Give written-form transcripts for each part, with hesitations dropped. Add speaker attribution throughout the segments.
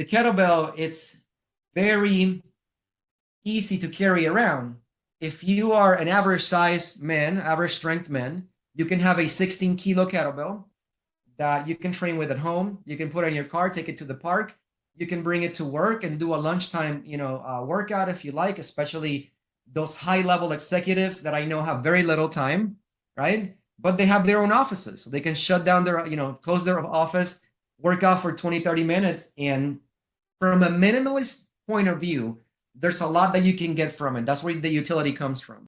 Speaker 1: the kettlebell, it's very easy to carry around. If you are an average size man, average strength man, you can have a 16 kilo kettlebell that you can train with at home. You can put it in your car, take it to the park. You can bring it to work and do a lunchtime, workout if you like, especially those high level executives that I know have very little time, right? But they have their own offices. So they can shut down their, close their office, work out for 20, 30 minutes. And from a minimalist point of view, there's a lot that you can get from it. That's where the utility comes from.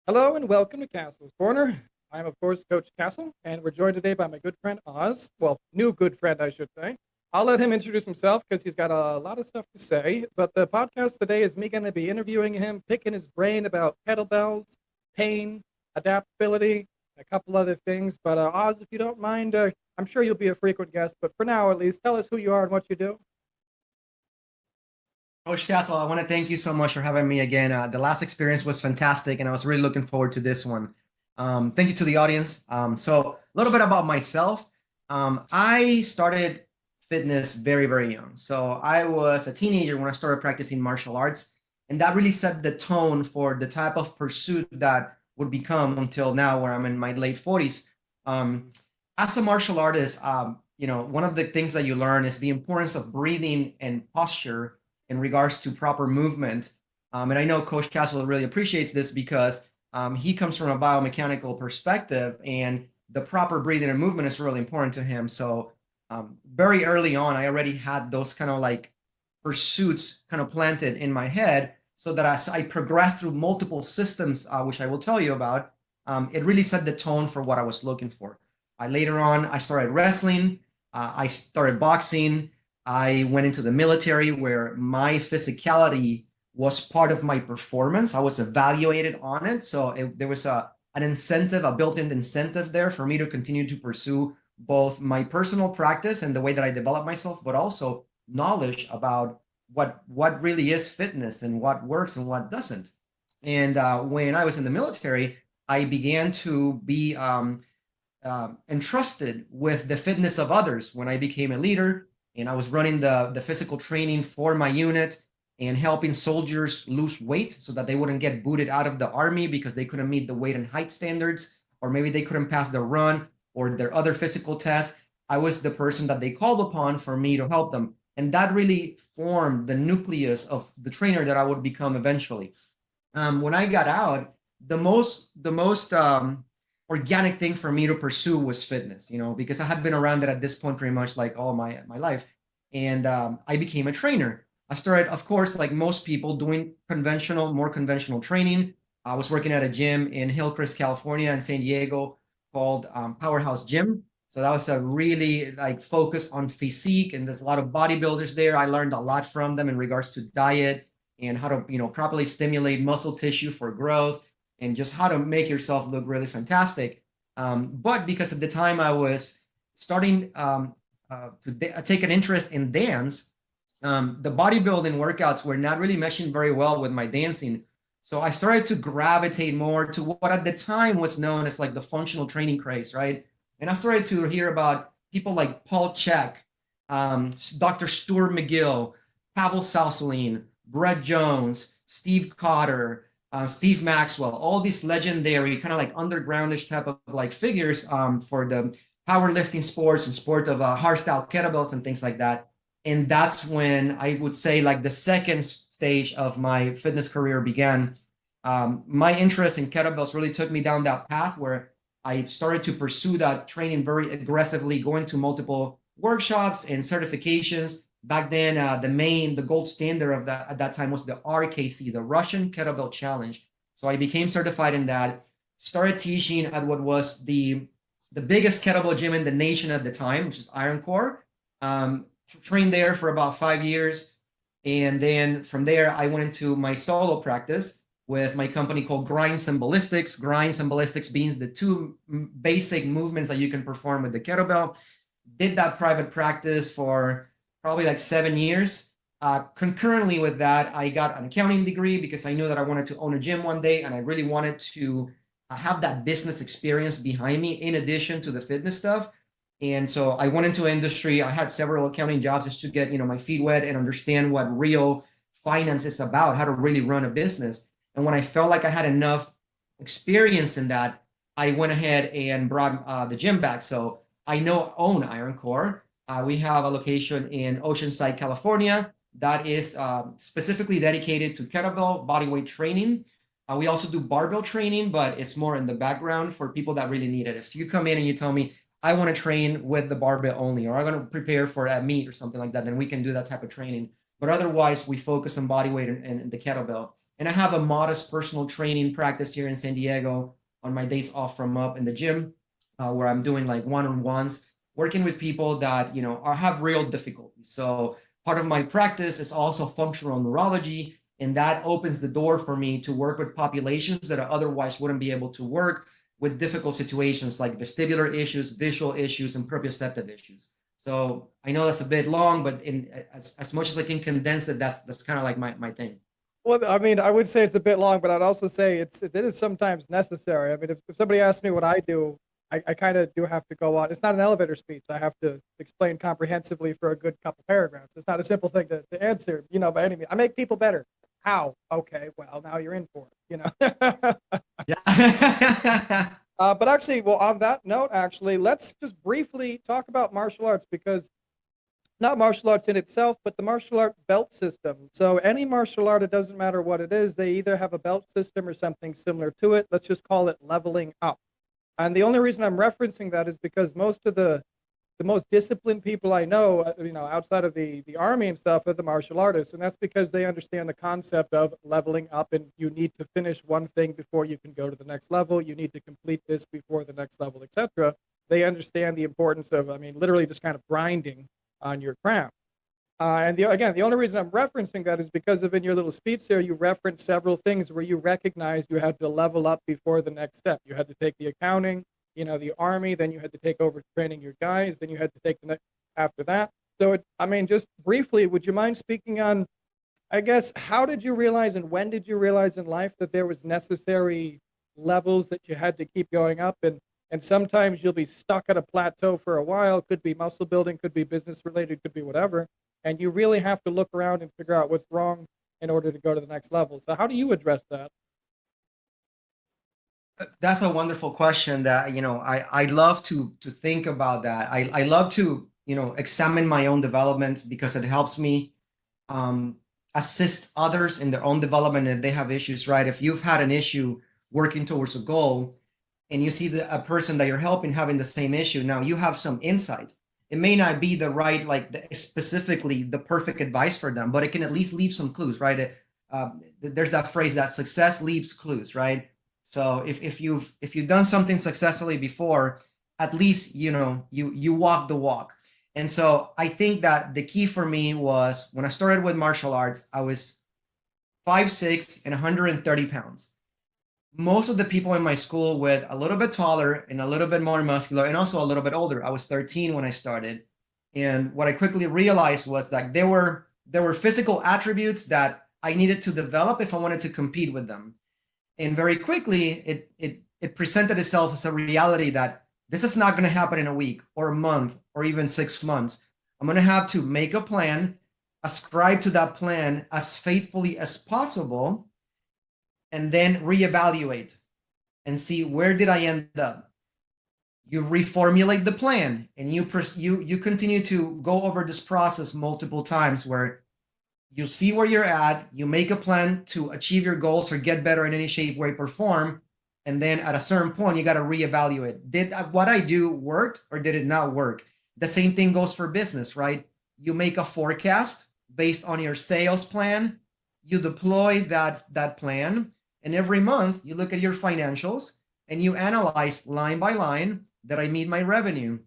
Speaker 2: Hello and welcome to Castle's Corner. I'm, of course, Coach Castle, and we're joined today by my good friend Oz. Well, new good friend, I should say. I'll let him introduce himself because he's got a lot of stuff to say. But the podcast today is me going to be interviewing him, picking his brain about kettlebells, pain, adaptability, a couple other things. But Oz, if you don't mind, I'm sure you'll be a frequent guest. But for now, at least, tell us who you are and what you do.
Speaker 1: Coach Castle, I want to thank you so much for having me again. The last experience was fantastic, and I was really looking forward to this one. Thank you to the audience. So a little bit about myself. I started fitness very, very young. So I was a teenager when I started practicing martial arts, and that really set the tone for the type of pursuit that would become until now, where I'm in my late 40s. As a martial artist, one of the things that you learn is the importance of breathing and posture in regards to proper movement. And I know Coach Castle really appreciates this because he comes from a biomechanical perspective, and the proper breathing and movement is really important to him. So very early on, I already had those kind of like pursuits kind of planted in my head, so that as I progressed through multiple systems, which I will tell you about, it really set the tone for what I was looking for. Later on, I started wrestling, I started boxing, I went into the military where my physicality was part of my performance. I was evaluated on it. So there was an incentive, a built-in incentive there for me to continue to pursue both my personal practice and the way that I develop myself, but also knowledge about what really is fitness and what works and what doesn't. And when I was in the military, I began to be entrusted with the fitness of others when I became a leader. And I was running the physical training for my unit and helping soldiers lose weight so that they wouldn't get booted out of the army because they couldn't meet the weight and height standards, or maybe they couldn't pass their run or their other physical tests. I was the person that they called upon for me to help them. And that really formed the nucleus of the trainer that I would become eventually. When I got out, the most organic thing for me to pursue was fitness, because I had been around it at this point pretty much like all my life. And I became a trainer. I started, of course, like most people, doing more conventional training. I was working at a gym in Hillcrest, California, in San Diego, called Powerhouse Gym. So that was a really like focus on physique, and there's a lot of bodybuilders there. I learned a lot from them in regards to diet and how to, properly stimulate muscle tissue for growth, and just how to make yourself look really fantastic. But because at the time I was starting to take an interest in dance, the bodybuilding workouts were not really meshing very well with my dancing. So I started to gravitate more to what at the time was known as like the functional training craze, right? And I started to hear about people like Paul Chek, Dr. Stuart Gill, Pavel Saucelin, Brett Jones, Steve Cotter, Steve Maxwell, all these legendary kind of like undergroundish type of like figures for the powerlifting sports and sport of hardstyle kettlebells and things like that. And that's when I would say like the second stage of my fitness career began. My interest in kettlebells really took me down that path where I started to pursue that training very aggressively, going to multiple workshops and certifications. Back then, the gold standard of that at that time was the RKC, the Russian Kettlebell Challenge. So I became certified in that, started teaching at what was the biggest kettlebell gym in the nation at the time, which is Ironcore. Trained there for about 5 years. And then from there, I went into my solo practice with my company called Grinds and Ballistics. Grinds and Ballistics being the two basic movements that you can perform with the kettlebell. Did that private practice for probably like 7 years. Concurrently with that, I got an accounting degree because I knew that I wanted to own a gym one day, and I really wanted to have that business experience behind me in addition to the fitness stuff. And so I went into industry. I had several accounting jobs just to get, my feet wet and understand what real finance is about, how to really run a business. And when I felt like I had enough experience in that, I went ahead and brought the gym back. So I own ironcore. We have a location in Oceanside, California, that is specifically dedicated to kettlebell bodyweight training. We also do barbell training, but it's more in the background for people that really need it. If you come in and you tell me, I want to train with the barbell only, or I'm going to prepare for a meet or something like that, then we can do that type of training. But otherwise, we focus on body weight and the kettlebell. And I have a modest personal training practice here in San Diego on my days off from up in the gym, where I'm doing like one-on-ones, working with people that, have real difficulties. So part of my practice is also functional neurology, and that opens the door for me to work with populations that I otherwise wouldn't be able to work with difficult situations like vestibular issues, visual issues, and proprioceptive issues. So I know that's a bit long, but as much as I can condense it, that's kind of like my thing.
Speaker 2: Well, I mean, I would say it's a bit long, but I'd also say it is sometimes necessary. I mean, if somebody asks me what I do, I kind of do have to go on. It's not an elevator speech. I have to explain comprehensively for a good couple paragraphs. It's not a simple thing to answer, by any means. I make people better. How? Okay, well, now you're in for it,
Speaker 1: Yeah.
Speaker 2: But actually, well, on that note, actually, let's just briefly talk about martial arts, because not martial arts in itself, but the martial art belt system. So any martial art, it doesn't matter what it is, they either have a belt system or something similar to it. Let's just call it leveling up. And the only reason I'm referencing that is because most of the most disciplined people I know, outside of the army and stuff, are the martial artists, and that's because they understand the concept of leveling up, and you need to finish one thing before you can go to the next level. You need to complete this before the next level, etc. They understand the importance of, literally just kind of grinding on your craft. Again, the only reason I'm referencing that is because of in your little speech there, you referenced several things where you recognized you had to level up before the next step. You had to take the accounting, the army, then you had to take over training your guys, then you had to take the next after that. So, just briefly, would you mind speaking on, I guess, how did you realize and when did you realize in life that there was necessary levels that you had to keep going up? And sometimes you'll be stuck at a plateau for a while. Could be muscle building, could be business related, could be whatever. And you really have to look around and figure out what's wrong in order to go to the next level. So how do you address that?
Speaker 1: That's a wonderful question that, I love to think about that. I love to, examine my own development because it helps me assist others in their own development if they have issues, right? If you've had an issue working towards a goal and you see a person that you're helping having the same issue, now you have some insight. It may not be the right, specifically the perfect advice for them, but it can at least leave some clues, right? There's that phrase that success leaves clues, right? So if you've done something successfully before, at least you walk the walk. And so I think that the key for me was when I started with martial arts, I was 5'6" and 130 pounds. Most of the people in my school were a little bit taller and a little bit more muscular and also a little bit older. I was 13 when I started. And what I quickly realized was that there were physical attributes that I needed to develop if I wanted to compete with them. And very quickly, it presented itself as a reality that this is not going to happen in a week or a month or even 6 months. I'm going to have to make a plan, ascribe to that plan as faithfully as possible, and then reevaluate and see where did I end up. You reformulate the plan, and you continue to go over this process multiple times where you see where you're at, you make a plan to achieve your goals or get better in any shape, way, or form, and then at a certain point, you got to reevaluate. Did what I do worked or did it not work? The same thing goes for business, right? You make a forecast based on your sales plan, you deploy that plan, and every month you look at your financials and you analyze line by line, did I meet my revenue?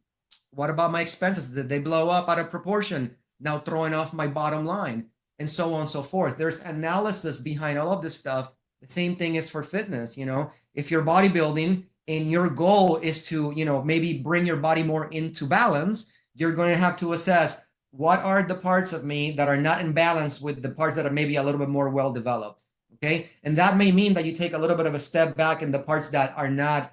Speaker 1: What about my expenses? Did they blow up out of proportion? Now throwing off my bottom line. And so on and so forth. There's analysis behind all of this stuff. The same thing is for fitness. If you're bodybuilding and your goal is to, maybe bring your body more into balance, you're going to have to assess what are the parts of me that are not in balance with the parts that are maybe a little bit more well developed. Okay. And that may mean that you take a little bit of a step back in the parts that are not,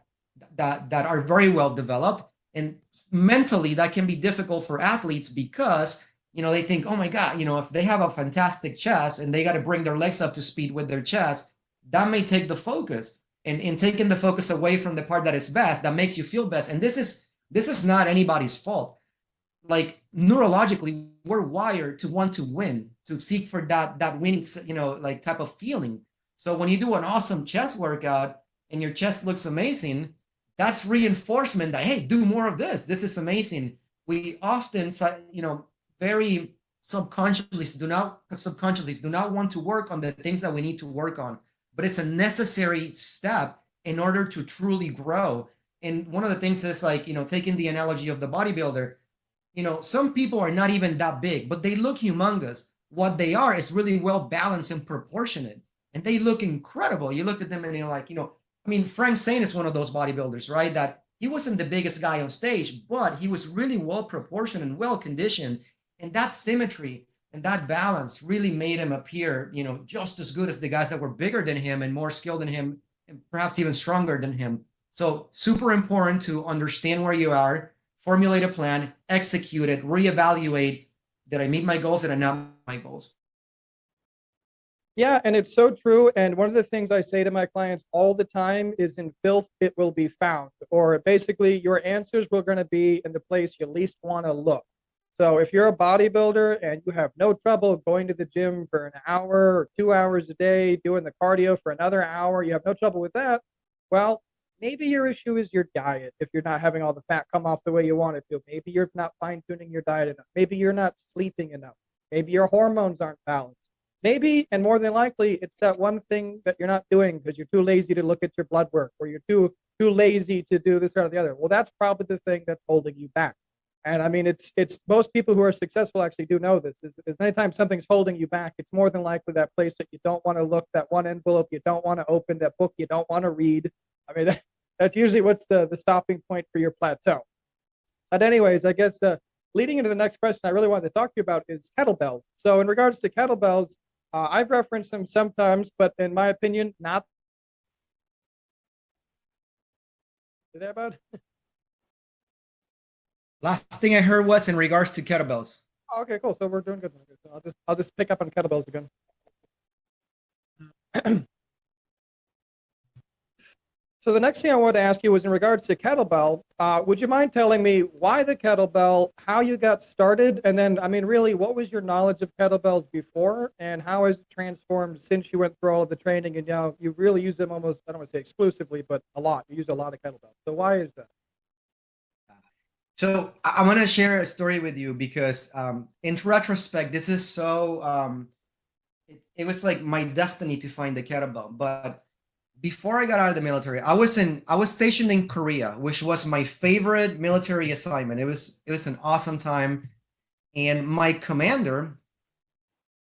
Speaker 1: that are very well developed, and mentally that can be difficult for athletes because, they think, oh my God, if they have a fantastic chest and they got to bring their legs up to speed with their chest, that may take the focus. And in taking the focus away from the part that is best, that makes you feel best. And this is not anybody's fault. Like neurologically, we're wired to want to win, to seek for that winning, like type of feeling. So when you do an awesome chest workout and your chest looks amazing, that's reinforcement that, hey, do more of this. This is amazing. We often, very subconsciously do not want to work on the things that we need to work on, but it's a necessary step in order to truly grow. And one of the things is like, taking the analogy of the bodybuilder, some people are not even that big, but they look humongous. What they are is really well balanced and proportionate, and they look incredible. You look at them and you're like, Frank Zane is one of those bodybuilders, right? That he wasn't the biggest guy on stage, but he was really well proportioned and well conditioned. And that symmetry and that balance really made him appear, just as good as the guys that were bigger than him and more skilled than him, and perhaps even stronger than him. So super important to understand where you are, formulate a plan, execute it, reevaluate. Did I meet my goals? Did I not meet my goals?
Speaker 2: Yeah, and it's so true. And one of the things I say to my clients all the time is, in filth, it will be found. Or basically, your answers will going to be in the place you least want to look. So if you're a bodybuilder and you have no trouble going to the gym for an hour or 2 hours a day, doing the cardio for another hour, you have no trouble with that, well, maybe your issue is your diet. If you're not having all the fat come off the way you want it to, maybe you're not fine-tuning your diet enough. Maybe you're not sleeping enough. Maybe your hormones aren't balanced. Maybe, and more than likely, it's that one thing that you're not doing because you're too lazy to look at your blood work, or you're too lazy to do this or the other. Well, that's probably the thing that's holding you back. And I mean, it's most people who are successful actually do know this. Is anytime something's holding you back, it's more than likely that place that you don't want to look, that one envelope you don't want to open, that book you don't want to read. I mean, that's usually what's the stopping point for your plateau. But anyways, I guess leading into the next question I really wanted to talk to you about is kettlebells. So in regards to kettlebells, I've referenced them sometimes, but in my opinion, not. Is that about?
Speaker 1: Last thing I heard was in regards to kettlebells.
Speaker 2: Oh, okay, cool. So we're doing good. So I'll just pick up on kettlebells again. So the next thing I wanted to ask you was in regards to kettlebell. Would you mind telling me why the kettlebell, how you got started, and then, I mean, really, what was your knowledge of kettlebells before, and how has it transformed since you went through all of the training, and now you really use them almost, I don't want to say exclusively, but a lot. You use a lot of kettlebells. So why is that?
Speaker 1: So I want to share a story with you because in retrospect, this is so, it was like my destiny to find the kettlebell. But before I got out of the military, I was stationed in Korea, which was my favorite military assignment. It was an awesome time. And my commander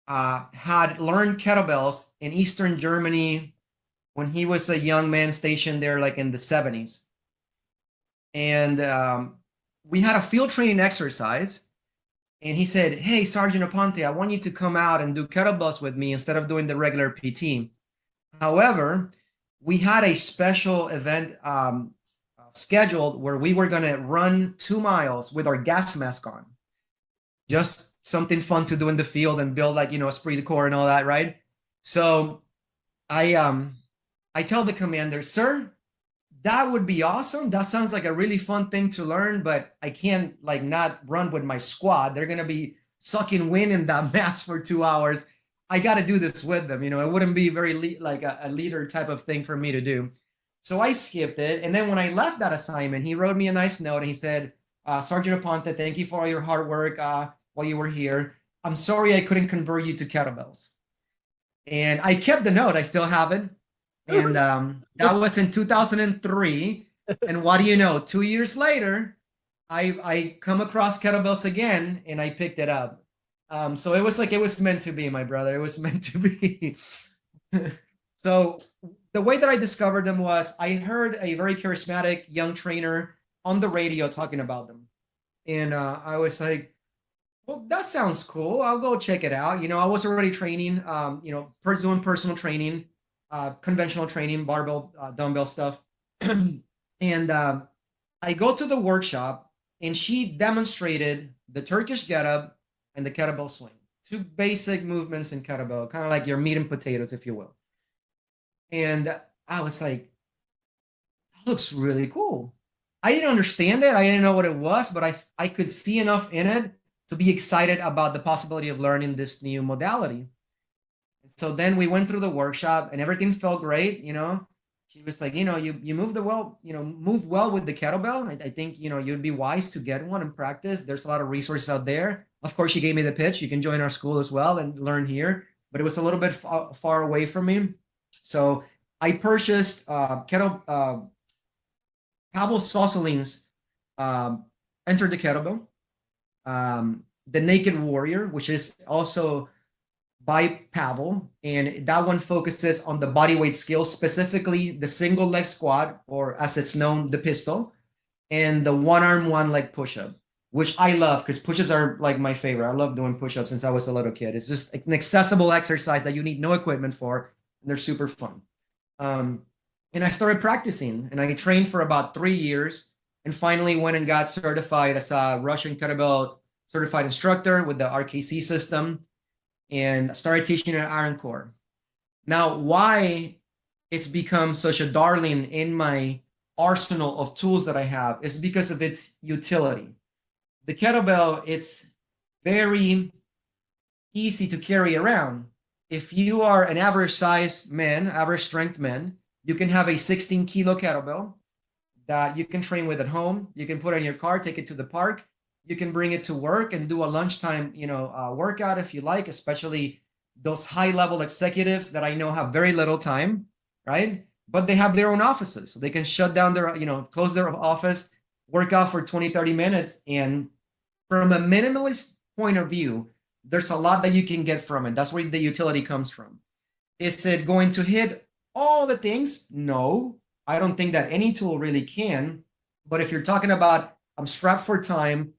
Speaker 1: had learned kettlebells in Eastern Germany when he was a young man stationed there, like in the 70s. And we had a field training exercise, and he said, "Hey, Sergeant Aponte, I want you to come out and do kettlebells with me instead of doing the regular PT." However, we had a special event scheduled where we were going to run 2 miles with our gas mask on. Just something fun to do in the field and build, like, esprit de corps and all that, right? So I tell the commander, "Sir, that would be awesome. That sounds like a really fun thing to learn, but I can't like not run with my squad. They're going to be sucking wind in that mask for 2 hours. I got to do this with them. It wouldn't be very like a leader type of thing for me to do." So I skipped it. And then when I left that assignment, he wrote me a nice note and he said, "Sergeant Aponte, thank you for all your hard work while you were here. I'm sorry I couldn't convert you to kettlebells." And I kept the note. I still have it. And that was in 2003. And what do you know? 2 years later, I come across kettlebells again and I picked it up. So it was like it was meant to be, my brother. It was meant to be. So the way that I discovered them was I heard a very charismatic young trainer on the radio talking about them. And I was like, well, that sounds cool. I'll go check it out. I was already training, doing personal training, conventional training, barbell, dumbbell stuff. And I go to the workshop And she demonstrated the Turkish get up and the kettlebell swing. Two basic movements in kettlebell, kind of like your meat and potatoes, if you will. And I was like, that looks really cool. I didn't understand it. I didn't know what it was, but I could see enough in it to be excited about the possibility of learning this new modality. So then we went through the workshop and everything felt great. She was like, you move move well with the kettlebell. I think, you'd be wise to get one and practice. There's a lot of resources out there. Of course, she gave me the pitch. You can join our school as well and learn here, but it was a little bit far away from me. So I purchased Pavel Saucelin's Enter the Kettlebell, the Naked Warrior, which is also by Pavel, and that one focuses on the body weight skills, specifically the single leg squat, or as it's known, the pistol, and the one arm, one leg push-up, which I love because push-ups are like my favorite. I love doing push-ups since I was a little kid. It's just an accessible exercise that you need no equipment for, and they're super fun. And I started practicing, and I trained for about 3 years, and finally went and got certified as a Russian kettlebell certified instructor with the RKC system, and started teaching at ironcore. Now, why it's become such a darling in my arsenal of tools that I have is because of its utility. The kettlebell, it's very easy to carry around. If you are an average size man, average strength man, you can have a 16-kilo kettlebell that you can train with at home. You can put it in your car, take it to the park. You can bring it to work and do a lunchtime, workout if you like, especially those high-level executives that I know have very little time, right? But they have their own offices. So they can shut down their, close their office, work out for 20, 30 minutes. And from a minimalist point of view, there's a lot that you can get from it. That's where the utility comes from. Is it going to hit all the things? No, I don't think that any tool really can. But if you're talking about, I'm strapped for time,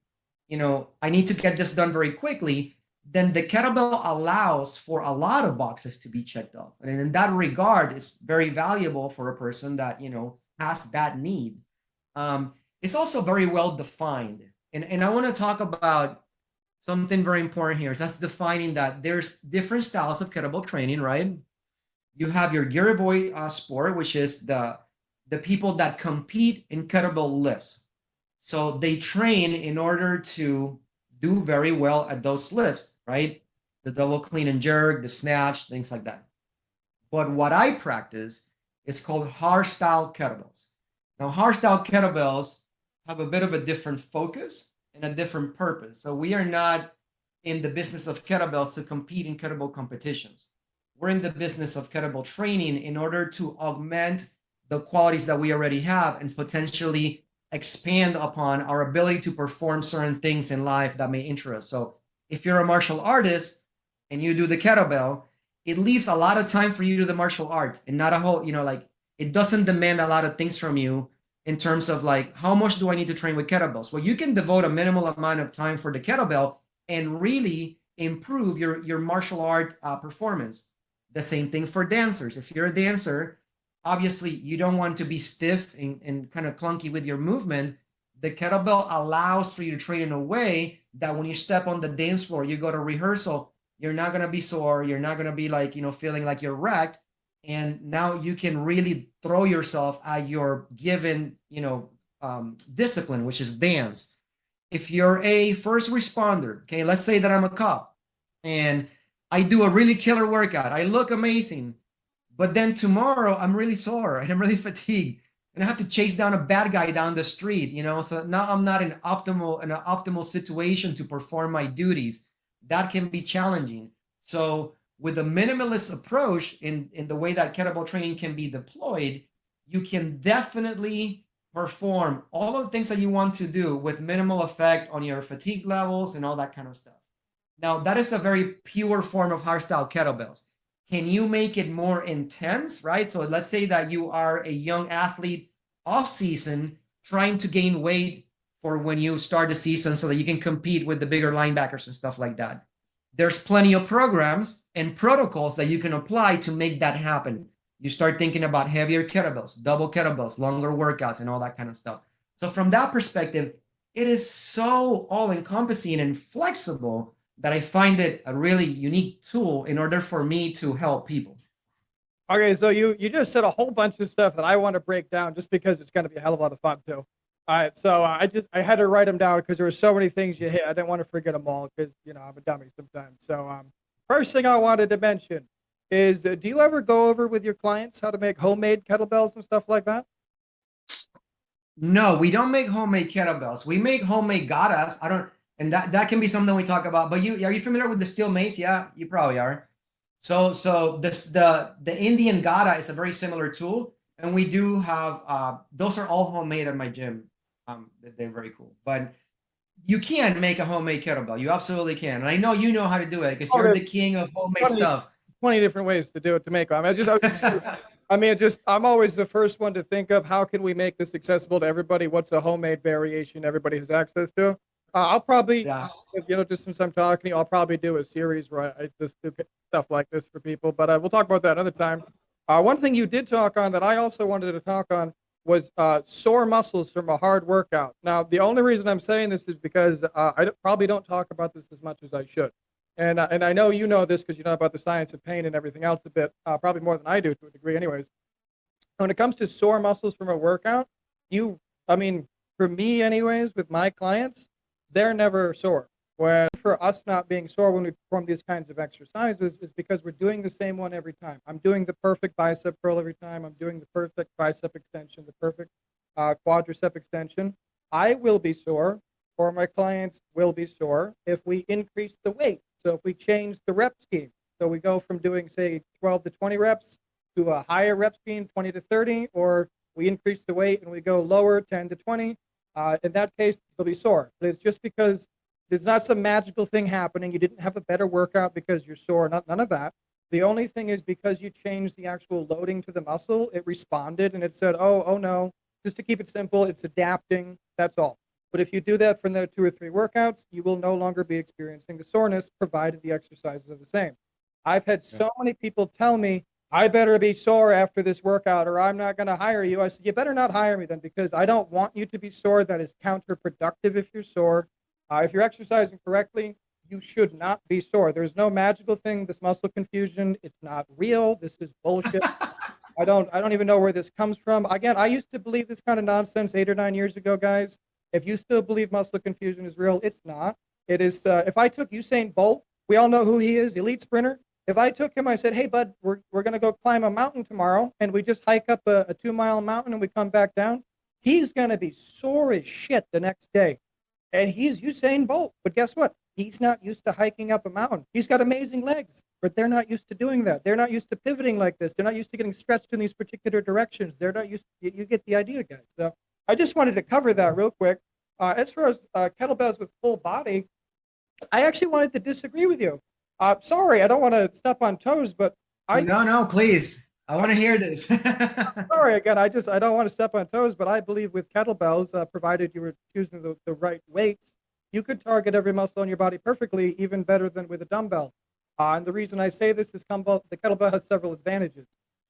Speaker 1: I need to get this done very quickly, then the kettlebell allows for a lot of boxes to be checked off. And in that regard, it's very valuable for a person that, has that need. It's also very well defined. And I want to talk about something very important here. That's defining that there's different styles of kettlebell training, right? You have your gear boy sport, which is the people that compete in kettlebell lifts. So they train in order to do very well at those lifts, right? The double clean and jerk, the snatch, things like that. But what I practice is called hardstyle kettlebells. Now, hardstyle kettlebells have a bit of a different focus and a different purpose. So we are not in the business of kettlebells to compete in kettlebell competitions. We're in the business of kettlebell training in order to augment the qualities that we already have and potentially expand upon our ability to perform certain things in life that may interest. So if you're a martial artist and you do the kettlebell, it leaves a lot of time for you to do the martial art and not a whole, it doesn't demand a lot of things from you in terms of like, how much do I need to train with kettlebells? Well, you can devote a minimal amount of time for the kettlebell and really improve your martial art performance. The same thing for dancers. If you're a dancer, obviously you don't want to be stiff and kind of clunky with your movement. The kettlebell allows for you to train in a way that when you step on the dance floor, you go to rehearsal, you're not going to be sore. You're not going to be like, feeling like you're wrecked. And now you can really throw yourself at your given, discipline, which is dance. If you're a first responder, okay, let's say that I'm a cop and I do a really killer workout. I look amazing. But then tomorrow I'm really sore and I'm really fatigued and I have to chase down a bad guy down the street, so now I'm not in an optimal situation to perform my duties. That can be challenging. So with a minimalist approach in the way that kettlebell training can be deployed, you can definitely perform all of the things that you want to do with minimal effect on your fatigue levels and all that kind of stuff. Now, that is a very pure form of hardstyle kettlebells. Can you make it more intense, right? So let's say that you are a young athlete off season trying to gain weight for when you start the season so that you can compete with the bigger linebackers and stuff like that. There's plenty of programs and protocols that you can apply to make that happen. You start thinking about heavier kettlebells, double kettlebells, longer workouts, and all that kind of stuff. So from that perspective, it is so all-encompassing and flexible that I find it a really unique tool in order for me to help people.
Speaker 2: Okay, so you just said a whole bunch of stuff that I want to break down just because it's going to be a hell of a lot of fun too. All right, so I had to write them down because there were so many things you hit. I didn't want to forget them all because I'm a dummy sometimes. So first thing I wanted to mention is do you ever go over with your clients how to make homemade kettlebells and stuff like that?
Speaker 1: No, we don't make homemade kettlebells. We make homemade gatas. I don't, and that can be something we talk about. But are you familiar with the steel mace? Yeah, you probably are. So the Indian gata is a very similar tool, and we do have those are all homemade at my gym. They're very cool. But you can make a homemade kettlebell. You absolutely can, and I know you know how to do it because
Speaker 2: Oh,
Speaker 1: you're
Speaker 2: there's
Speaker 1: the king of homemade
Speaker 2: 20,
Speaker 1: stuff.
Speaker 2: 20 different ways to do it to make them. I'm always the first one to think of how can we make this accessible to everybody? What's a homemade variation everybody has access to? I'll probably,
Speaker 1: Yeah.
Speaker 2: just since I'm talking to you, I'll probably do a series where I just do stuff like this for people. But we'll talk about that another time. One thing you did talk on that I also wanted to talk on was sore muscles from a hard workout. Now, the only reason I'm saying this is because probably don't talk about this as much as I should. And I know you know this because you know about the science of pain and everything else a bit, probably more than I do to a degree anyways. When it comes to sore muscles from a workout, I mean, for me anyways, with my clients, they're never sore. When for us not being sore when we perform these kinds of exercises is because we're doing the same one every time. I'm doing the perfect bicep curl every time. I'm doing the perfect bicep extension, the perfect quadricep extension. I will be sore, or my clients will be sore if we increase the weight. So if we change the rep scheme, so we go from doing, say, 12 to 20 reps to a higher rep scheme, 20 to 30, or we increase the weight and we go lower, 10 to 20, in that case, they'll be sore. But it's just because there's not some magical thing happening. You didn't have a better workout because you're sore, none of that. The only thing is because you changed the actual loading to the muscle, it responded and it said, oh no, just to keep it simple, it's adapting, that's all. But if you do that for the 2 or 3 workouts, you will no longer be experiencing the soreness, provided the exercises are the same. I've had so many people tell me, I better be sore after this workout or I'm not going to hire you. I said, you better not hire me then because I don't want you to be sore. That is counterproductive if you're sore. If you're exercising correctly, you should not be sore. There's no magical thing. This muscle confusion, it's not real. This is bullshit. I don't even know where this comes from. Again, I used to believe this kind of nonsense 8 or 9 years ago, guys. If you still believe muscle confusion is real, it's not. It is. If I took Usain Bolt, we all know who he is, elite sprinter. If I took him, I said, hey, bud, we're going to go climb a mountain tomorrow, and we just hike up a 2-mile mountain and we come back down, he's going to be sore as shit the next day. And he's Usain Bolt. But guess what? He's not used to hiking up a mountain. He's got amazing legs, but they're not used to doing that. They're not used to pivoting like this. They're not used to getting stretched in these particular directions. They're not used to, you get the idea, guys. So I just wanted to cover that real quick. As far as kettlebells with full body, I actually wanted to disagree with you. Sorry, I don't want to step on toes, but
Speaker 1: No, please. I want to hear this.
Speaker 2: sorry again. I don't want to step on toes, but I believe with kettlebells, provided you were choosing the right weights, you could target every muscle in your body perfectly, even better than with a dumbbell. And the reason I say this is the kettlebell has several advantages.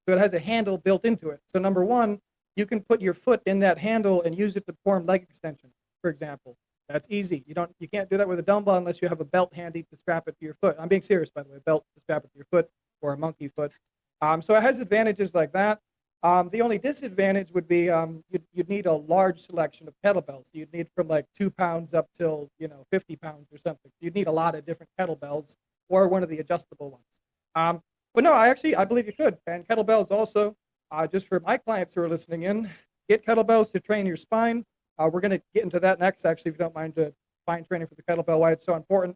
Speaker 2: So it has a handle built into it. So number one, you can put your foot in that handle and use it to perform leg extension, for example. That's easy. You can't do that with a dumbbell unless you have a belt handy to strap it to your foot. I'm being serious, by the way, a belt to strap it to your foot or a monkey foot. So it has advantages like that. The only disadvantage would be you'd need a large selection of kettlebells. So you'd need from like 2 pounds up till 50 pounds or something. You'd need a lot of different kettlebells or one of the adjustable ones. But no, I believe you could. And kettlebells also, just for my clients who are listening in, get kettlebells to train your spine. We're going to get into that next, actually, if you don't mind, spine training for the kettlebell, why it's so important.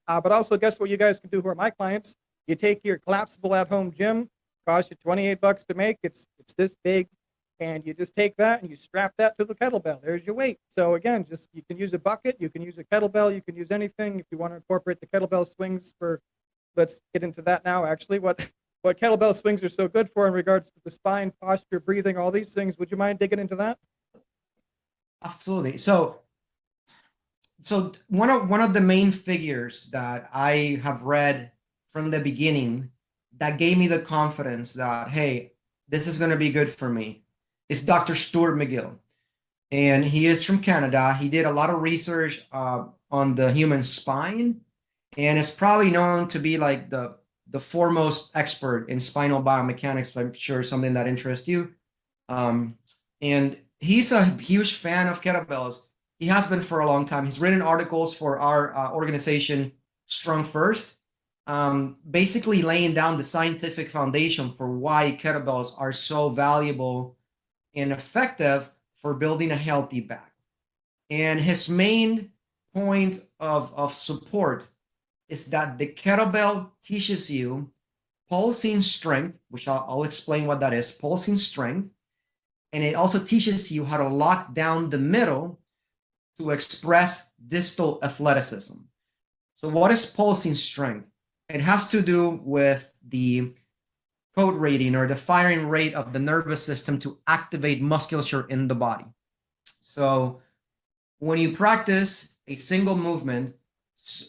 Speaker 2: But also, guess what you guys can do who are my clients? You take your collapsible at-home gym, costs you $28 to make. It's this big, and you just take that and you strap that to the kettlebell. There's your weight. So again, you can use a bucket, you can use a kettlebell, you can use anything. If you want to incorporate the kettlebell swings let's get into that now. Actually, what kettlebell swings are so good for in regards to the spine, posture, breathing, all these things. Would you mind digging into that?
Speaker 1: Absolutely. So one of the main figures that I have read from the beginning that gave me the confidence that, hey, this is going to be good for me is Dr. Stuart Gill. and he is from Canada. He did a lot of research on the human spine, and is probably known to be like the foremost expert in spinal biomechanics. I'm sure something that interests you. Um, and he's a huge fan of kettlebells. He has been for a long time. He's written articles for our organization, Strong First, basically laying down the scientific foundation for why kettlebells are so valuable and effective for building a healthy back. And his main point of support is that the kettlebell teaches you pulsing strength, which I'll explain what that is, pulsing strength. And it also teaches you how to lock down the middle to express distal athleticism. So what is pulsing strength? It has to do with the code rating or the firing rate of the nervous system to activate musculature in the body. So when you practice a single movement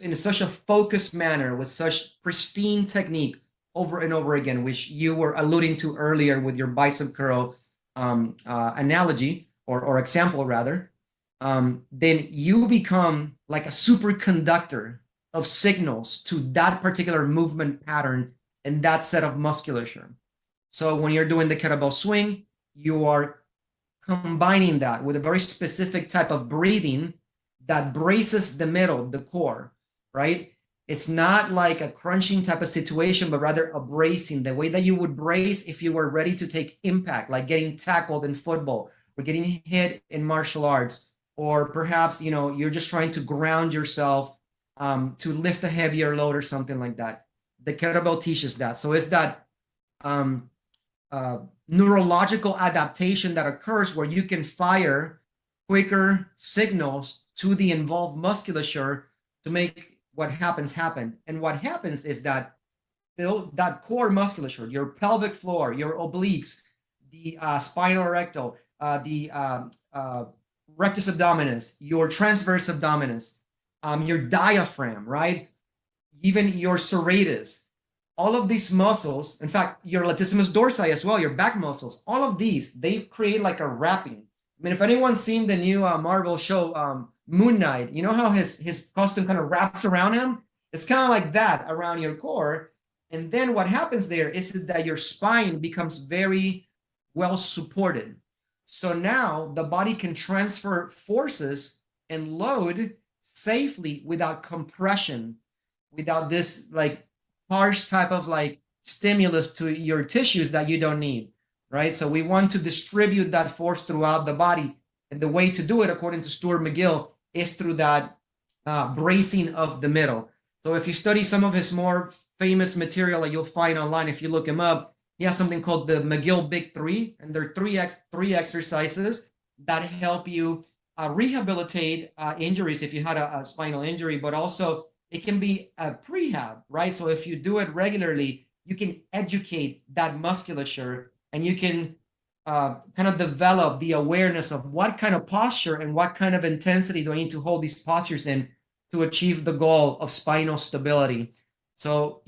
Speaker 1: in such a focused manner with such pristine technique over and over again, which you were alluding to earlier with your bicep curl analogy or example rather, then you become like a superconductor of signals to that particular movement pattern and that set of musculature. So when you're doing the kettlebell swing, you are combining that with a very specific type of breathing that braces the middle, the core, right? It's not like a crunching type of situation, but rather a bracing, the way that you would brace if you were ready to take impact, like getting tackled in football or getting hit in martial arts, or perhaps, you're just trying to ground yourself to lift a heavier load or something like that. The kettlebell teaches that. So it's that um, neurological adaptation that occurs where you can fire quicker signals to the involved musculature to make what happens happen. And what happens is that that core musculature, your pelvic floor, your obliques, the spinal rectal, the rectus abdominis, your transverse abdominis, your diaphragm, right? Even your serratus, all of these muscles, in fact, your latissimus dorsi as well, your back muscles, all of these, they create like a wrapping. I mean, if anyone's seen the new Marvel show, Moon Knight, you know how his costume kind of wraps around him? It's kind of like that around your core. And then what happens there is that your spine becomes very well supported. So now the body can transfer forces and load safely without compression, without this like harsh type of like stimulus to your tissues that you don't need, right? So we want to distribute that force throughout the body. And the way to do it, according to Stuart Gill, is through that bracing of the middle. So if you study some of his more famous material that you'll find online, if you look him up, he has something called the McGill Big Three, and there are three exercises that help you rehabilitate injuries if you had a spinal injury, but also it can be a prehab, right? So if you do it regularly, you can educate that musculature and you can kind of develop the awareness of what kind of posture and what kind of intensity do I need to hold these postures in to achieve the goal of spinal stability. So,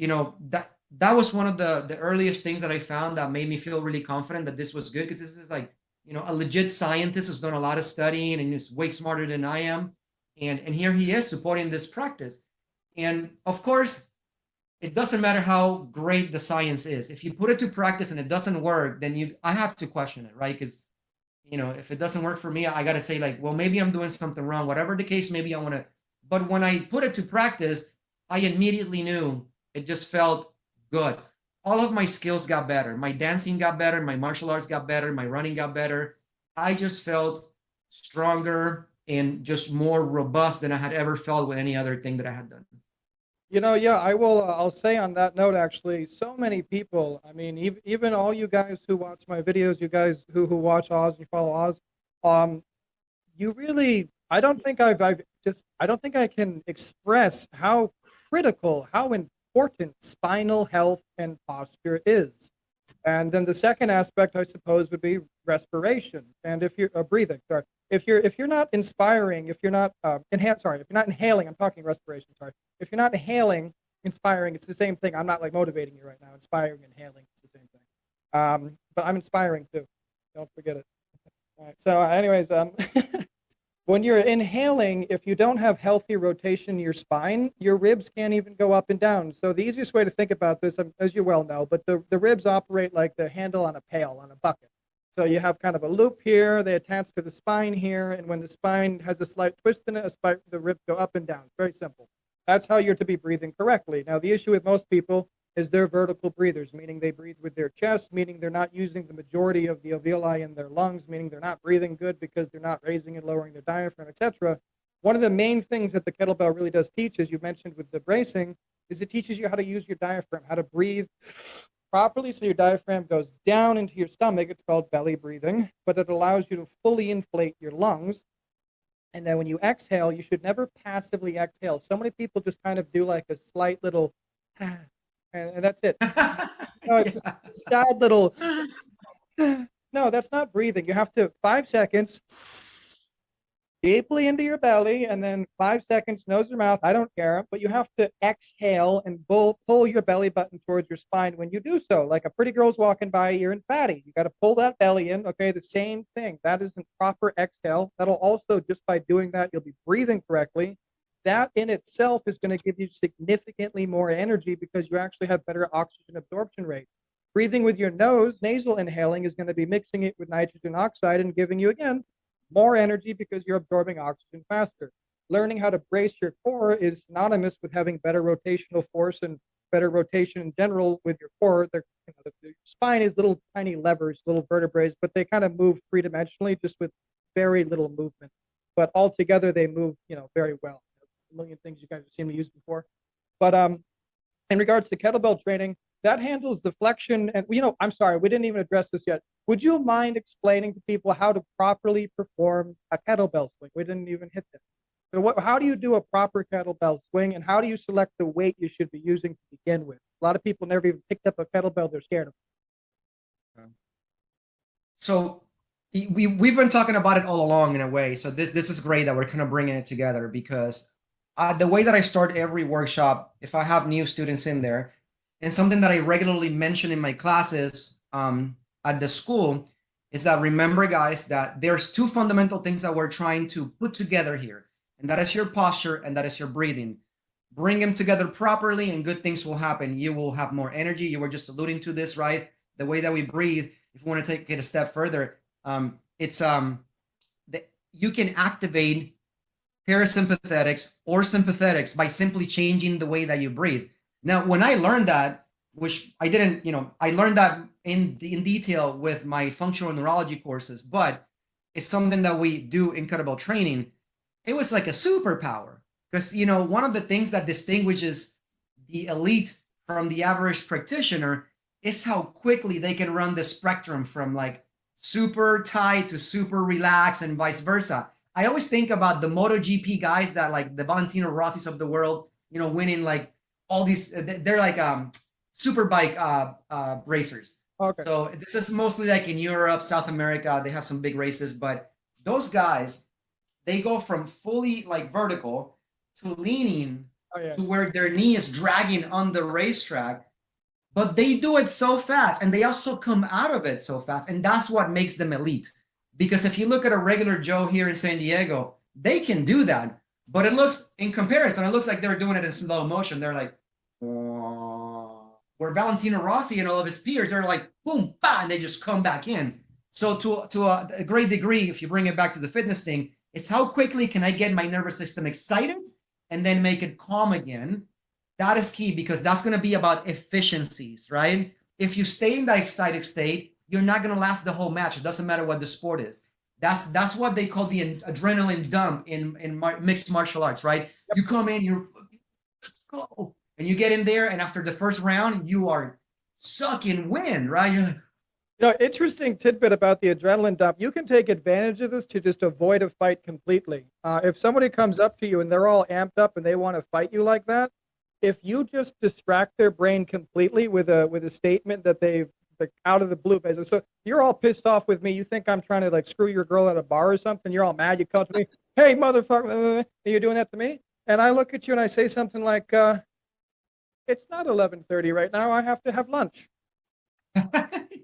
Speaker 1: that was one of the earliest things that I found that made me feel really confident that this was good, because this is like, a legit scientist who's done a lot of studying and is way smarter than I am. And here he is supporting this practice. And of course, it doesn't matter how great the science is. If you put it to practice and it doesn't work, then I have to question it, right? Because, if it doesn't work for me, I got to say like, well, maybe I'm doing something wrong. Whatever the case, maybe I want to. But when I put it to practice, I immediately knew it just felt good. All of my skills got better. My dancing got better. My martial arts got better. My running got better. I just felt stronger and just more robust than I had ever felt with any other thing that I had done.
Speaker 2: Yeah, I will. I'll say on that note, actually, so many people. I mean, even all you guys who watch my videos, you guys who watch Oz, you follow Oz. You really, I don't think I don't think I can express how critical, how important spinal health and posture is. And then the second aspect, I suppose, would be respiration. And if you're breathing, sorry, if you're not inspiring, if you're not if you're not inhaling, I'm talking respiration. Sorry, if you're not inhaling, inspiring, it's the same thing. I'm not like motivating you right now. Inspiring, inhaling, it's the same thing. But I'm inspiring too. Don't forget it. All right. So, anyways, when you're inhaling, if you don't have healthy rotation in your spine, your ribs can't even go up and down. So the easiest way to think about this, as you well know, but the ribs operate like the handle on a pail, on a bucket. So you have kind of a loop here, they attach to the spine here, and when the spine has a slight twist in it, the ribs go up and down. It's very simple. That's how you're to be breathing correctly. Now, the issue with most people is they're vertical breathers, meaning they breathe with their chest, meaning they're not using the majority of the alveoli in their lungs, meaning they're not breathing good because they're not raising and lowering their diaphragm, etc. One of the main things that the kettlebell really does teach, as you mentioned with the bracing, is it teaches you how to use your diaphragm, how to breathe properly so your diaphragm goes down into your stomach. It's called belly breathing, but it allows you to fully inflate your lungs. And then when you exhale, you should never passively exhale. So many people just kind of do like a slight little, and that's it. No, it's
Speaker 1: Yeah.
Speaker 2: a sad little, no, that's not breathing. You have to 5 seconds deeply into your belly and then 5 seconds nose or mouth. I don't care, but you have to exhale and pull your belly button towards your spine when you do so. Like a pretty girl's walking by, you're in fatty. You got to pull that belly in. Okay, the same thing. That isn't proper exhale. That'll also, just by doing that, you'll be breathing correctly. That in itself is going to give you significantly more energy because you actually have better oxygen absorption rate. Breathing with your nose, nasal inhaling, is going to be mixing it with nitrogen oxide and giving you, again, more energy because you're absorbing oxygen faster. Learning how to brace your core is synonymous with having better rotational force and better rotation in general with your core. The spine is little tiny levers, little vertebrae, but they kind of move three-dimensionally just with very little movement. But altogether, they move, very well. A million things you guys have seen me use before. But in regards to kettlebell training, that handles the flexion. And, I'm sorry, we didn't even address this yet. Would you mind explaining to people how to properly perform a kettlebell swing? We didn't even hit that. So how do you do a proper kettlebell swing, and how do you select the weight you should be using to begin with? A lot of people never even picked up a kettlebell. They're scared of it.
Speaker 1: So we've been talking about it all along in a way. So this is great that we're kind of bringing it together because the way that I start every workshop, if I have new students in there, and something that I regularly mention in my classes at the school is that remember, guys, that there's two fundamental things that we're trying to put together here, and that is your posture and that is your breathing. Bring them together properly and good things will happen. You will have more energy. You were just alluding to this, right? The way that we breathe, if we want to take it a step further, it's you can activate parasympathetics or sympathetics by simply changing the way that you breathe. Now, when I learned that, which I didn't, I learned that in detail with my functional neurology courses, but it's something that we do in kettlebell training. It was like a superpower because, one of the things that distinguishes the elite from the average practitioner is how quickly they can run the spectrum from like super tight to super relaxed and vice versa. I always think about the MotoGP guys that like the Valentino Rossi's of the world, winning like all these, they're like super bike racers.
Speaker 2: Okay.
Speaker 1: So this is mostly like in Europe, South America, they have some big races, but those guys, they go from fully like vertical to leaning to where their knee is dragging on the racetrack, but they do it so fast and they also come out of it so fast. And that's what makes them elite. Because if you look at a regular Joe here in San Diego, they can do that. But it looks, in comparison, it looks like they're doing it in slow motion. They're like, where Valentino Rossi and all of his peers are like, boom, bah, and they just come back in. So to a great degree, if you bring it back to the fitness thing, it's how quickly can I get my nervous system excited and then make it calm again. That is key because that's going to be about efficiencies, right? If you stay in that excited state, you're not going to last the whole match. It doesn't matter what the sport is. That's what they call the adrenaline dump in mixed martial arts, right? Yep. You come in, let's go. And you get in there, and after the first round, you are sucking wind, right? You're like,
Speaker 2: interesting tidbit about the adrenaline dump. You can take advantage of this to just avoid a fight completely. If somebody comes up to you and they're all amped up and they want to fight you like that, if you just distract their brain completely with a statement that they've like out of the blue, basically. So you're all pissed off with me. You think I'm trying to like screw your girl at a bar or something. You're all mad. You come to me, hey motherfucker, are you doing that to me? And I look at you and I say something like, it's not 11:30 right now. I have to have lunch.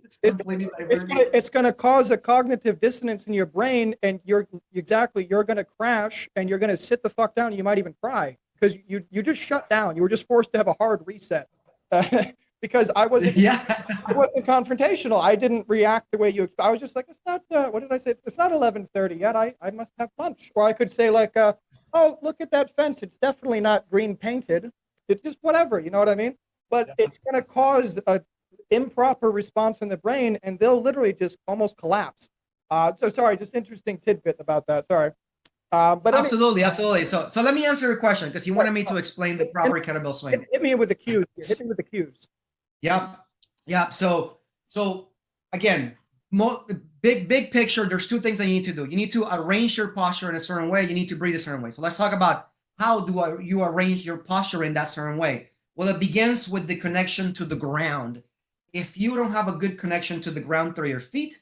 Speaker 1: It's completely divergent.
Speaker 2: it's gonna cause a cognitive dissonance in your brain, and you're gonna crash, and you're gonna sit the fuck down. And you might even cry because you just shut down. You were just forced to have a hard reset. Because I wasn't confrontational. I didn't react the way you. I was just like, it's not. What did I say? It's not 11:30 yet. I must have lunch. Or I could say like, oh, look at that fence. It's definitely not green painted. It's just whatever. You know what I mean? But it's going to cause a improper response in the brain, and they'll literally just almost collapse. So sorry, just interesting tidbit about that. Sorry. But
Speaker 1: absolutely, absolutely. So let me answer your question because you wanted me to explain the proper kettlebell swing.
Speaker 2: Hit me with the cues. Hit me with the cues.
Speaker 1: Yep. Yeah. So again, big picture, there's two things that you need to do. You need to arrange your posture in a certain way. You need to breathe a certain way. So let's talk about how you arrange your posture in that certain way. Well, it begins with the connection to the ground. If you don't have a good connection to the ground through your feet,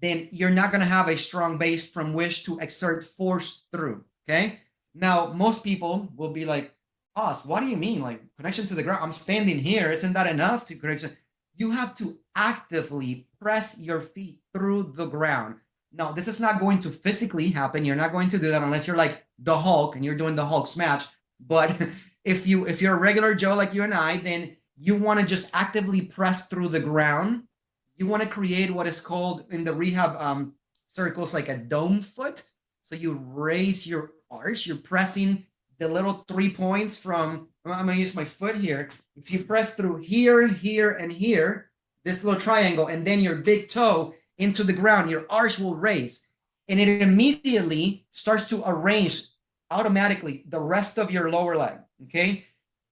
Speaker 1: then you're not going to have a strong base from which to exert force through. Okay. Now, most people will be like, Oz, what do you mean? Like connection to the ground? I'm standing here. Isn't that enough to connection? You have to actively press your feet through the ground. Now, this is not going to physically happen. You're not going to do that unless you're like the Hulk and you're doing the Hulk smash. But if you're a regular Joe like you and I, then you want to just actively press through the ground. You want to create what is called in the rehab circles like a dome foot. So you raise your arch. You're pressing the little 3 points from, I'm going to use my foot here. If you press through here, here, and here, this little triangle, and then your big toe into the ground, your arch will raise. And it immediately starts to arrange automatically the rest of your lower leg, okay?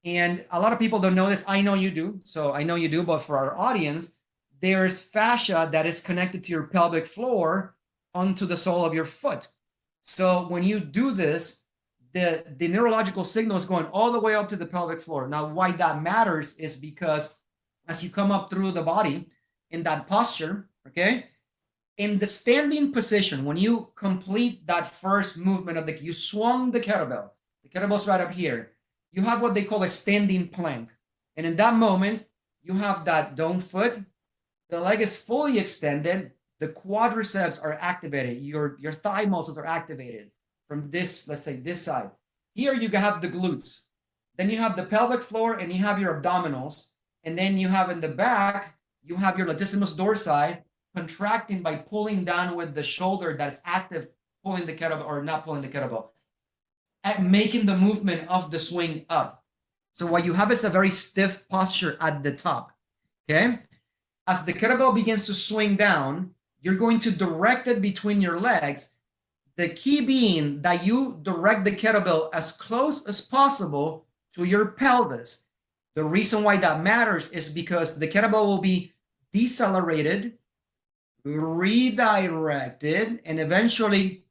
Speaker 1: And a lot of people don't know this. I know you do. So I know you do, but for our audience, there's fascia that is connected to your pelvic floor onto the sole of your foot. So when you do this, the neurological signal is going all the way up to the pelvic floor. Now, why that matters is because as you come up through the body in that posture, okay, in the standing position, when you complete that first movement of you swung the kettlebell's right up here, you have what they call a standing plank. And in that moment, you have that dome foot, the leg is fully extended, the quadriceps are activated, your thigh muscles are activated. From this, let's say this side. Here you have the glutes. Then you have the pelvic floor and you have your abdominals. And then you have in the back, you have your latissimus dorsi contracting by pulling down with the shoulder that's active, pulling the kettlebell or not pulling the kettlebell, at making the movement of the swing up. So what you have is a very stiff posture at the top, okay? As the kettlebell begins to swing down, you're going to direct it between your legs. The key being that you direct the kettlebell as close as possible to your pelvis. The reason why that matters is because the kettlebell will be decelerated, redirected, and eventually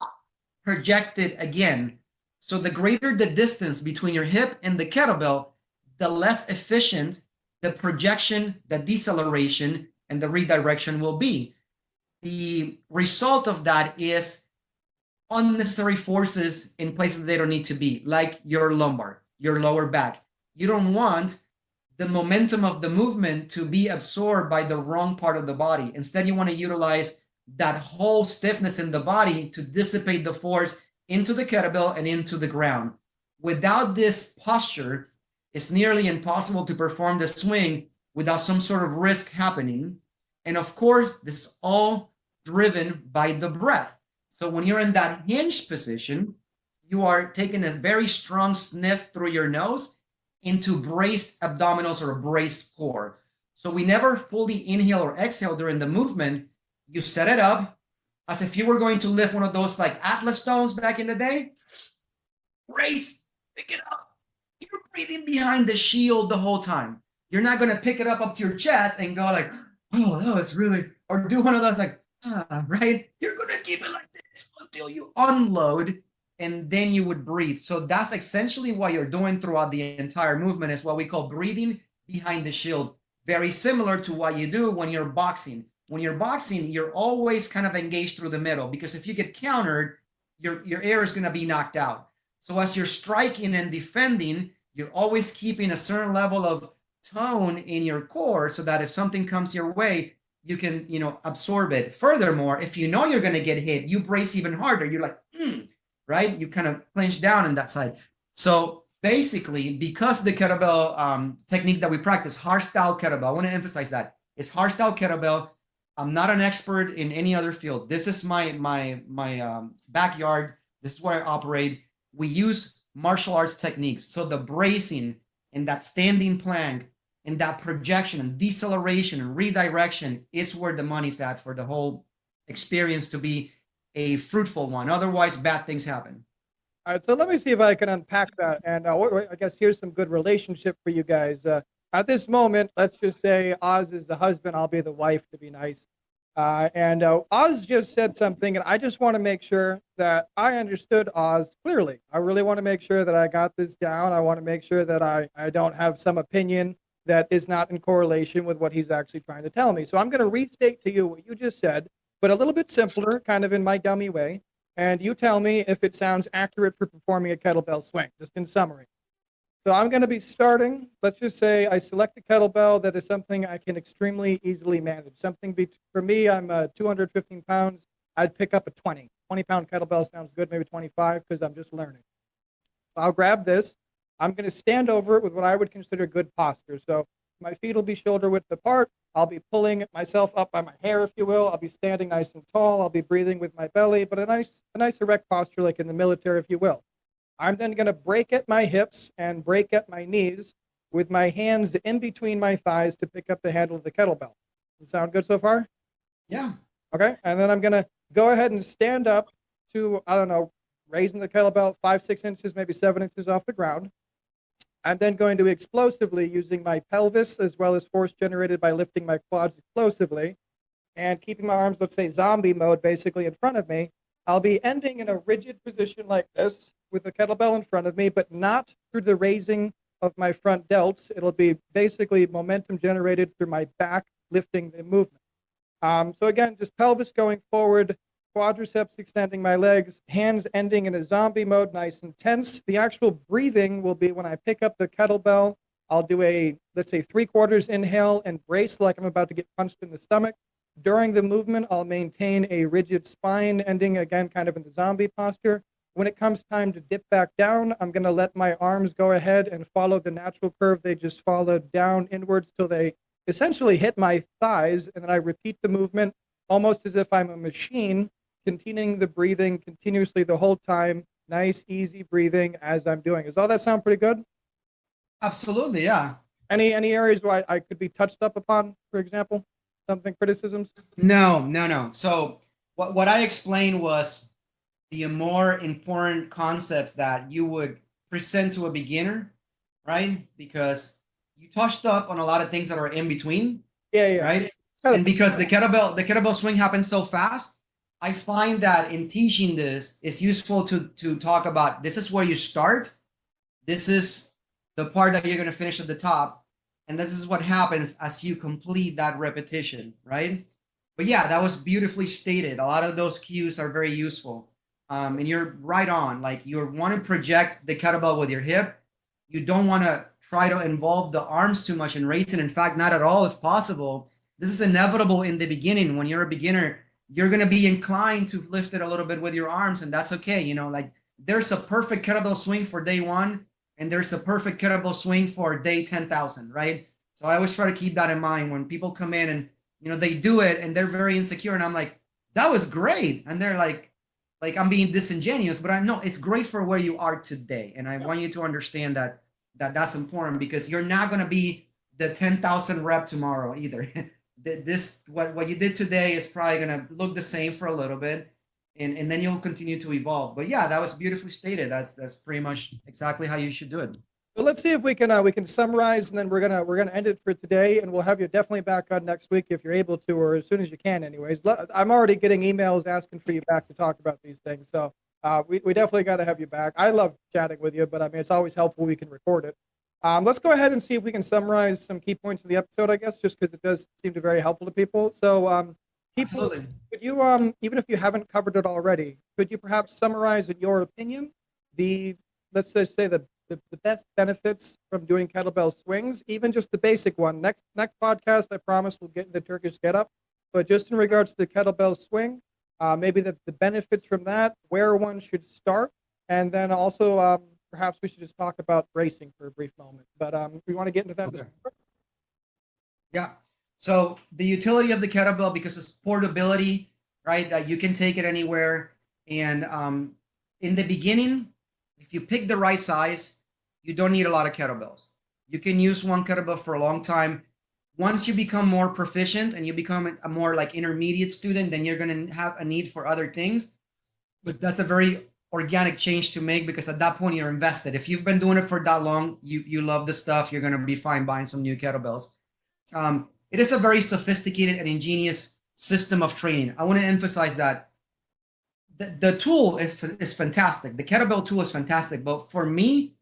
Speaker 1: projected again. So the greater the distance between your hip and the kettlebell, the less efficient the projection, the deceleration, and the redirection will be. The result of that is unnecessary forces in places they don't need to be, like your lumbar, your lower back. You don't want the momentum of the movement to be absorbed by the wrong part of the body. Instead, you want to utilize that whole stiffness in the body to dissipate the force into the kettlebell and into the ground. Without this posture, it's nearly impossible to perform the swing without some sort of risk happening. And of course, this is all driven by the breath. So when you're in that hinge position, you are taking a very strong sniff through your nose into braced abdominals or a braced core. So we never fully inhale or exhale during the movement. You set it up as if you were going to lift one of those like Atlas stones back in the day. Brace, pick it up. You're breathing behind the shield the whole time. You're not going to pick it up to your chest and go like, oh, that was really, or do one of those like, right? You're going to keep it like this until you unload, and then you would breathe. So that's essentially what you're doing throughout the entire movement, is what we call breathing behind the shield. Very similar to what you do when you're boxing. When you're boxing, you're always kind of engaged through the middle, because if you get countered, your air is going to be knocked out. So as you're striking and defending, you're always keeping a certain level of tone in your core so that if something comes your way, absorb it. Furthermore, if you know you're going to get hit, you brace even harder. You're like, right? You kind of clench down in that side. So basically, because the kettlebell technique that we practice, hardstyle kettlebell, I want to emphasize that it's hardstyle kettlebell. I'm not an expert in any other field. This is my backyard. This is where I operate. We use martial arts techniques. So the bracing and that standing plank and that projection and deceleration and redirection is where the money's at for the whole experience to be a fruitful one. Otherwise, bad things happen.
Speaker 2: All right, so let me see if I can unpack that. And I guess here's some good relationship for you guys. At this moment, let's just say Oz is the husband, I'll be the wife to be nice. And Oz just said something, and I just want to make sure that I understood Oz clearly. I really want to make sure that I got this down. I want to make sure that I don't have some opinion that is not in correlation with what he's actually trying to tell me. So I'm going to restate to you what you just said, but a little bit simpler, kind of in my dummy way. And you tell me if it sounds accurate for performing a kettlebell swing, just in summary. So I'm going to be starting, let's just say I select a kettlebell that is something I can extremely easily manage. For me, I'm 215 pounds. I'd pick up a 20-pound kettlebell sounds good, maybe 25, because I'm just learning. I'll grab this. I'm going to stand over it with what I would consider good posture. So my feet will be shoulder width apart. I'll be pulling myself up by my hair, if you will. I'll be standing nice and tall. I'll be breathing with my belly, but a nice erect posture like in the military, if you will. I'm then going to break at my hips and break at my knees with my hands in between my thighs to pick up the handle of the kettlebell. Does it sound good so far?
Speaker 1: Yeah.
Speaker 2: Okay. And then I'm going to go ahead and stand up to, I don't know, raising the kettlebell 5-6 inches, maybe 7 inches off the ground. I'm then going to explosively using my pelvis as well as force generated by lifting my quads explosively and keeping my arms, let's say zombie mode, basically in front of me. I'll be ending in a rigid position like this with the kettlebell in front of me, but not through the raising of my front delts. It'll be basically momentum generated through my back lifting the movement. So again, just pelvis going forward, quadriceps extending my legs, hands ending in a zombie mode, nice and tense. The actual breathing will be when I pick up the kettlebell, I'll do a, let's say, 3/4 inhale and brace like I'm about to get punched in the stomach. During the movement, I'll maintain a rigid spine, ending again kind of in the zombie posture. When it comes time to dip back down, I'm going to let my arms go ahead and follow the natural curve. They just follow down inwards till they essentially hit my thighs, and then I repeat the movement almost as if I'm a machine, continuing the breathing continuously the whole time. Nice, easy breathing as I'm doing. Does all that sound pretty good?
Speaker 1: Absolutely, yeah.
Speaker 2: Any areas where I could be touched up upon, for example? Something criticisms?
Speaker 1: No. So what I explained was the more important concepts that you would present to a beginner, right? Because you touched up on a lot of things that are in between,
Speaker 2: Yeah.
Speaker 1: right? And because the kettlebell swing happens so fast, I find that in teaching this, it's useful to talk about this is where you start, this is the part that you're going to finish at the top, and this is what happens as you complete that repetition, right? But yeah, that was beautifully stated. A lot of those cues are very useful. And you're right on. Like you want to project the kettlebell with your hip. You don't want to try to involve the arms too much in racing. In fact, not at all if possible. This is inevitable in the beginning. When you're a beginner, you're going to be inclined to lift it a little bit with your arms, and that's okay. Like there's a perfect kettlebell swing for day one, and there's a perfect kettlebell swing for day 10,000, right? So I always try to keep that in mind when people come in and they do it and they're very insecure, and I'm like, that was great, and they're like I'm being disingenuous, but I know it's great for where you are today, and I want you to understand that's important, because you're not going to be the 10,000 rep tomorrow either. This what you did today is probably going to look the same for a little bit, and then you'll continue to evolve. But yeah, that was beautifully stated. That's pretty much exactly how you should do it.
Speaker 2: So let's see if we can summarize, and then we're gonna end it for today, and we'll have you definitely back on next week if you're able to, or as soon as you can. Anyways, I'm already getting emails asking for you back to talk about these things, so we definitely got to have you back. I love chatting with you, but I mean it's always helpful we can record it. Let's go ahead and see if we can summarize some key points of the episode, I guess, just because it does seem to be very helpful to people. So people,
Speaker 1: Absolutely.
Speaker 2: could you even if you haven't covered it already, could you perhaps summarize in your opinion let's just say the best benefits from doing kettlebell swings, even just the basic one. Next podcast, I promise we'll get into Turkish get up. but just in regards to the kettlebell swing, maybe the benefits from that, where one should start, and then also perhaps we should just talk about bracing for a brief moment. But we want to get into that.
Speaker 1: Okay. Yeah. So the utility of the kettlebell, because it's portability, right? You can take it anywhere. And in the beginning, if you pick the right size, you don't need a lot of kettlebells. You can use one kettlebell for a long time. Once you become more proficient and you become a more like intermediate student, then you're going to have a need for other things. But that's a very organic change to make, because at that point you're invested. If you've been doing it for that long, you love the stuff, you're going to be fine buying some new kettlebells. It is a very sophisticated and ingenious system of training. I want to emphasize that the tool is fantastic. The kettlebell tool is fantastic. But for me,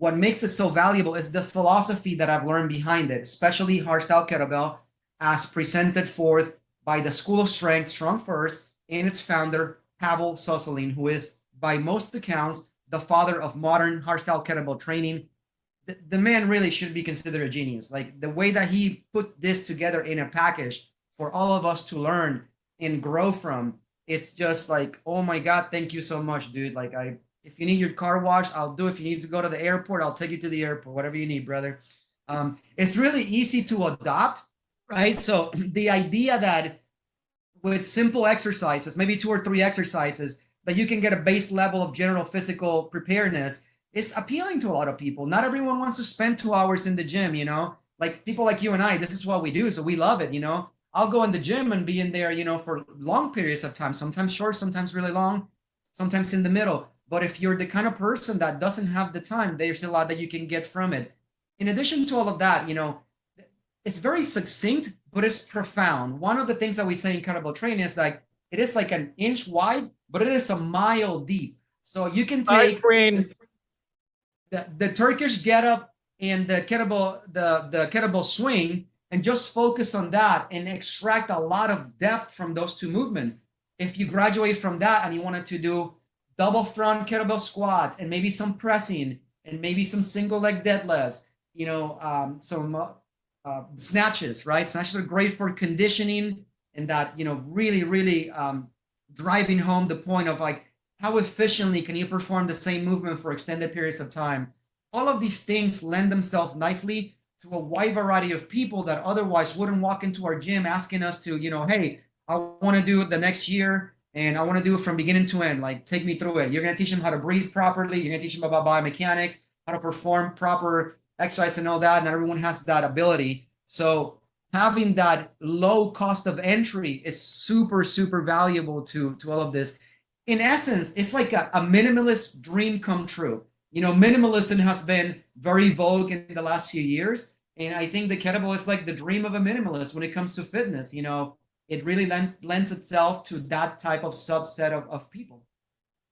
Speaker 1: what makes it so valuable is the philosophy that I've learned behind it, especially hardstyle kettlebell, as presented forth by the School of Strength, Strong First, and its founder, Pavel Sosolin, who is, by most accounts, the father of modern hardstyle kettlebell training. The man really should be considered a genius. Like the way that he put this together in a package for all of us to learn and grow from, it's just like, oh my God, thank you so much, dude. Like if you need your car washed, I'll do it. If you need to go to the airport, I'll take you to the airport, whatever you need, brother. It's really easy to adopt, right? So the idea that with simple exercises, maybe 2 or 3 exercises, that you can get a base level of general physical preparedness is appealing to a lot of people. Not everyone wants to spend 2 hours in the gym, you know, like people like you and I, this is what we do. So we love it, you know. I'll go in the gym and be in there, you know, for long periods of time, sometimes short, sometimes really long, sometimes in the middle. But if you're the kind of person that doesn't have the time, there's a lot that you can get from it. In addition to all of that, you know, it's very succinct, but it's profound. One of the things that we say in kettlebell training is like, it is like an inch wide, but it is a mile deep. So you can take the Turkish getup and the kettlebell swing and just focus on that and extract a lot of depth from those 2 movements. If you graduate from that and you wanted to do double front kettlebell squats and maybe some pressing and maybe some single leg deadlifts, you know, some snatches, right? Snatches are great for conditioning and that, you know, really driving home the point of like, how efficiently can you perform the same movement for extended periods of time? All of these things lend themselves nicely to a wide variety of people that otherwise wouldn't walk into our gym asking us to, you know, hey, I want to do it the next year and I want to do it from beginning to end. Like, take me through it. You're going to teach them how to breathe properly. You're going to teach them about biomechanics, how to perform proper exercise and all that. And everyone has that ability. So having that low cost of entry is super, super valuable to all of this. In essence, it's like a minimalist dream come true. You know, minimalism has been very vogue in the last few years. And I think the kettlebell is like the dream of a minimalist when it comes to fitness. You know, it really lends itself to that type of subset of people.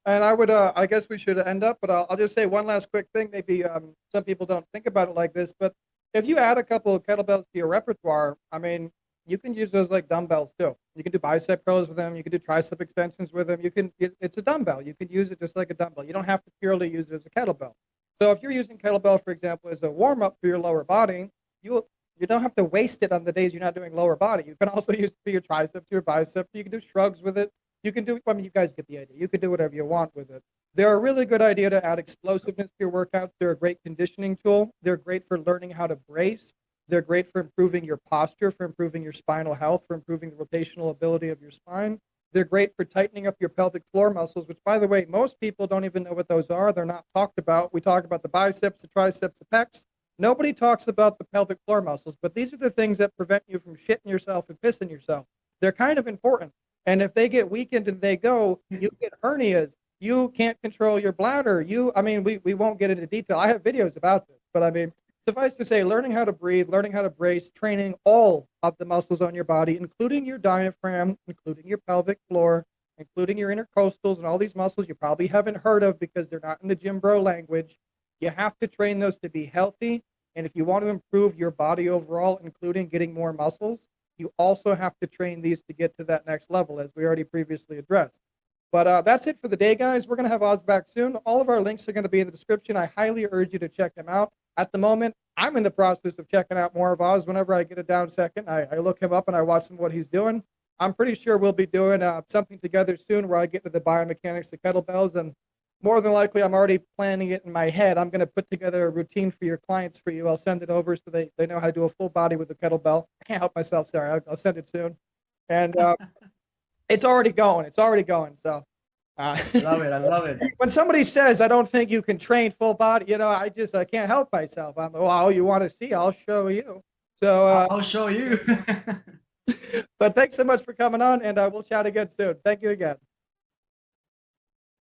Speaker 2: And I would, I guess we should end up, but I'll just say one last quick thing. Maybe some people don't think about it like this, but if you add a couple of kettlebells to your repertoire, I mean, you can use those like dumbbells too. You can do bicep curls with them. You can do tricep extensions with them. It's a dumbbell. You can use it just like a dumbbell. You don't have to purely use it as a kettlebell. So if you're using kettlebell, for example, as a warm up for your lower body, you don't have to waste it on the days you're not doing lower body. You can also use it for your triceps, your biceps. You can do shrugs with it. You can do, I mean, you guys get the idea. You can do whatever you want with it. They're a really good idea to add explosiveness to your workouts. They're a great conditioning tool. They're great for learning how to brace. They're great for improving your posture, for improving your spinal health, for improving the rotational ability of your spine. They're great for tightening up your pelvic floor muscles, which, by the way, most people don't even know what those are. They're not talked about. We talk about the biceps, the triceps, the pecs. Nobody talks about the pelvic floor muscles, but these are the things that prevent you from shitting yourself and pissing yourself. They're kind of important. And if they get weakened and they go, you get hernias. You can't control your bladder. I mean, we won't get into detail. I have videos about this, but I mean, suffice to say, learning how to breathe, learning how to brace, training all of the muscles on your body, including your diaphragm, including your pelvic floor, including your intercostals and all these muscles you probably haven't heard of because they're not in the gym bro language. You have to train those to be healthy. And if you want to improve your body overall, including getting more muscles, you also have to train these to get to that next level, as we already previously addressed. But that's it for the day, guys. We're going to have Oz back soon. All of our links are going to be in the description. I highly urge you to check them out. At the moment, I'm in the process of checking out more of Oz. Whenever I get a down second, I look him up and I watch some of what he's doing. I'm pretty sure we'll be doing something together soon where I get to the biomechanics of kettlebells. And more than likely, I'm already planning it in my head. I'm going to put together a routine for your clients for you. I'll send it over so they know how to do a full body with the kettlebell. I can't help myself. Sorry. I'll send it soon. And it's already going. It's already going. So
Speaker 1: I love it. I love it.
Speaker 2: when somebody says, I don't think you can train full body, I can't help myself. I'm, well, you want to see, I'll show you. So,
Speaker 1: I'll show you.
Speaker 2: but thanks so much for coming on, and we'll chat again soon. Thank you again.